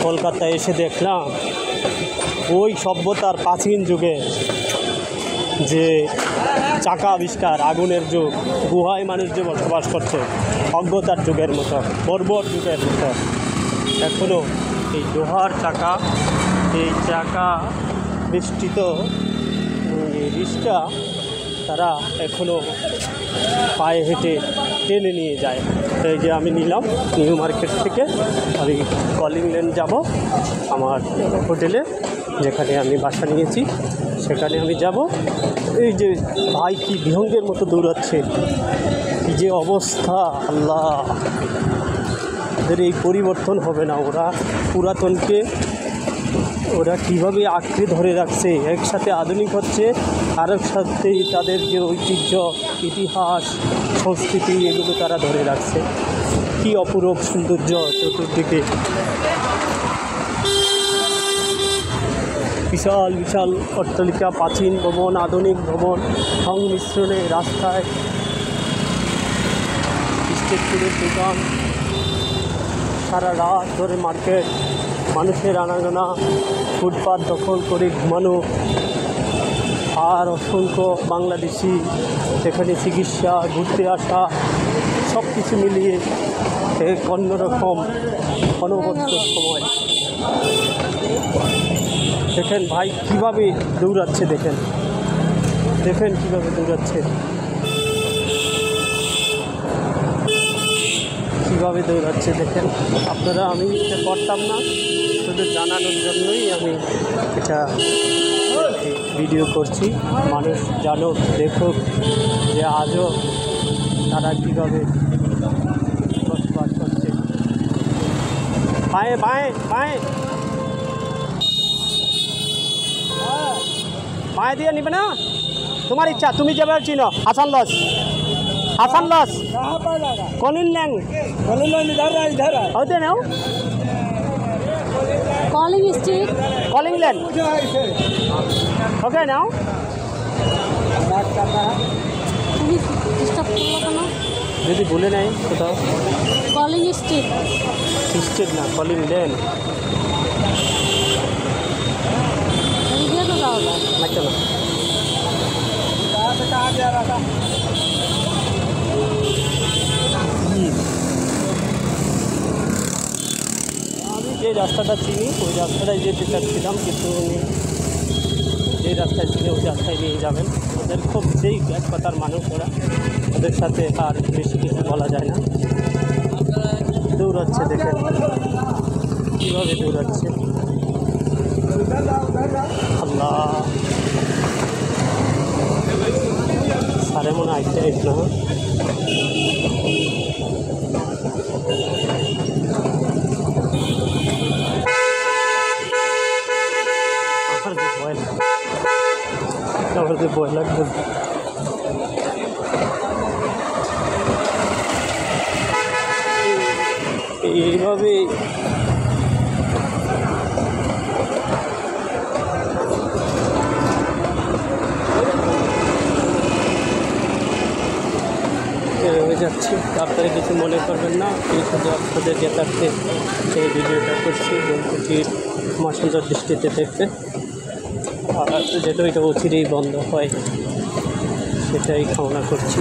কলকাতায় এসে দেখলাম ওই সভ্যতার প্রাচীন যুগে যে চাকা আবিষ্কার, আগুনের যুগ, গুহায় মানুষ যে বসবাস করছে অজ্ঞতার যুগের মতো, বর্বর যুগের মতো, এখনও এই লোহার চাকা, এই চাকা বেষ্টিত রিক্সা তারা এখনও পায়ে হেঁটে টেনে নিয়ে যায়। এই যে আমি নিলাম নিউ মার্কেট থেকে, আমি কলিং লেন যাব আমার হোটেলে, যেখানে আমি বাসা নিয়েছি সেখানে আমি যাব। এই যে ভাই কি বিহঙ্গের মতো দৌড়াচ্ছে, কি যে অবস্থা, আল্লাহ! ওদের এই পরিবর্তন হবে না, ওরা পুরাতনকে ওরা কীভাবে আঁকড়ে ধরে রাখছে, একসাথে আধুনিক হচ্ছে আর একসাথে তাদের যে ঐতিহ্য, ইতিহাস, সংস্কৃতি এগুলো তারা ধরে রাখছে। কি অপূরূপ সৌন্দর্য চতুর্দিকে, বিশাল বিশাল অট্টালিকা, প্রাচীন ভবন, আধুনিক ভবন, সংমিশ্রণে রাস্তায় স্ট্রিট ফুডের দোকান, সারা রাত ধরে মার্কেট, মানুষের আনাগোনা, ফুটপাত দখল করে ঘুমানো, আর অসংখ্য বাংলাদেশি এখানে চিকিৎসা, ঘুরতে আসা, সব কিছু মিলিয়ে এক অন্যরকম অনবদ্য সময়। দেখেন ভাই কীভাবে দৌড়াচ্ছে, দেখেন দেখেন কীভাবে দৌড়াচ্ছে, কীভাবে দৌড়াচ্ছে দেখেন আপনারা। আমি এটা করতাম না, শুধু জানানোর জন্যই আমি এটা ভিডিও করছি, মানুষ জানুক, দেখুক যে আজও তারা কীভাবে বসবাস করছে। পায়ে পায়ে পায়ে পায়ে দিয়ে নিবে না, তোমার ইচ্ছা, তুমি যাবে চিনো। হাসান লস, হাসান লস, কলিং লেন, হতে নাও, calling street, calling lane, okay নাও। তুমি ডিস্টার্ব করলো কেন? যদি ভুলে নেই কোথাও, कॉलिंग स्ट्रीट, স্ট্রিট না, কলিং লেন, দিয়ে তো তাহলে না কেন? আমি যে রাস্তাটা চিনি ওই রাস্তাটায় যেতে চাচ্ছিলাম, কিন্তু উনি যে রাস্তায় চিনি ওই রাস্তায় নিয়ে যাবেন। ওদের খুব যেই এক কথার মানুষ ওরা, ওদের সাথে আর বেশি কিছু বলা যায় না। দৌড়াচ্ছে দেখেন কীভাবে দৌড়াচ্ছে, আল্লাহ! সারে মনে আইতে আইস না, আমার যে ভয় লাগবে। এইভাবে যাচ্ছি, আপনারা কিছু মনে করবেন না, এই শুধু আপনাদের জ্ঞাতার্থে সেই ভিডিওটা করছি, বন্ধুটির আমার সুন্দর দৃষ্টিতে দেখতে, আর যেটা ওইটা অচিরেই বন্ধ হয় সেটাই কামনা করছি।